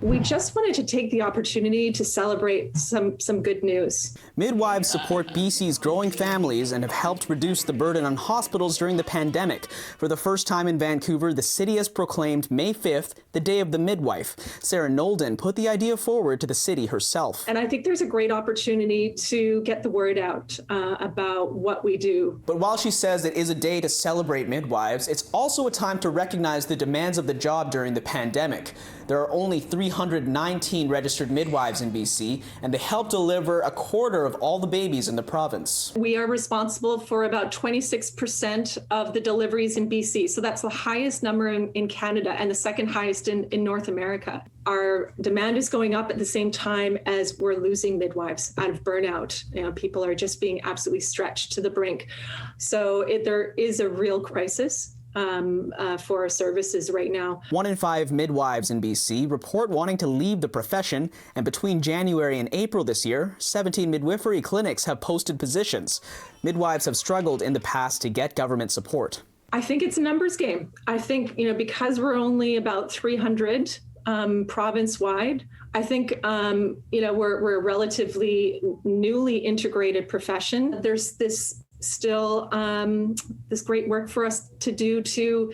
We just wanted to take the opportunity to celebrate some good news. Midwives support BC's growing families and have helped reduce the burden on hospitals during the pandemic. For the first time in Vancouver, the city has proclaimed May 5th the Day of the Midwife. Sarah Nolden put the idea forward to the city herself. And I think there's a great opportunity to get the word out about what we do. But while she says it is a day to celebrate midwives, it's also a time to recognize the demands of the job during the pandemic. There are only 319 registered midwives in BC, and they help deliver a quarter of all the babies in the province. We are responsible for about 26% of the deliveries in BC. So that's the highest number in Canada and the second highest in North America. Our demand is going up at the same time as we're losing midwives out of burnout. You know, people are just being absolutely stretched to the brink. So there is a real crisis for our services right now. 1 in 5 midwives in BC report wanting to leave the profession, and between January and April this year, 17 midwifery clinics have posted positions. Midwives have struggled in the past to get government support. I think it's a numbers game. I think, because we're only about 300 province-wide, I think, we're a relatively newly integrated profession. There's still this great work for us to do to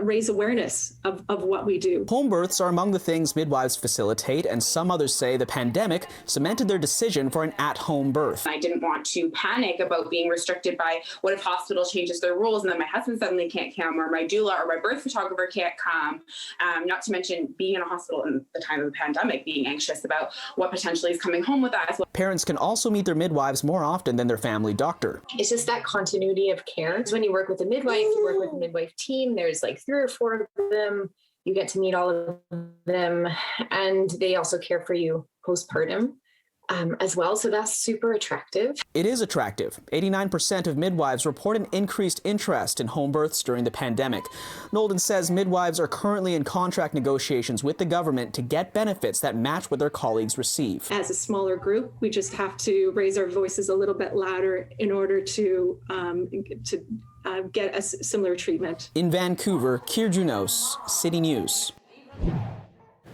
raise awareness of what we do. Home births are among the things midwives facilitate, and some others say the pandemic cemented their decision for an at-home birth. I didn't want to panic about being restricted by what if hospital changes their rules and then my husband suddenly can't come, or my doula or my birth photographer can't come. Not to mention being in a hospital in the time of the pandemic, being anxious about what potentially is coming home with us. Parents can also meet their midwives more often than their family doctor. It's just that continuity of care. When you work with a midwife, you work with a midwife team, there's like 3 or 4 of them. You get to meet all of them, and they also care for you postpartum as well. So that's super attractive. It is attractive. 89% of midwives report an increased interest in home births during the pandemic. Nolden says midwives are currently in contract negotiations with the government to get benefits that match what their colleagues receive. As a smaller group, we just have to raise our voices a little bit louder in order to get a similar treatment. In Vancouver, Kier Junos, City News.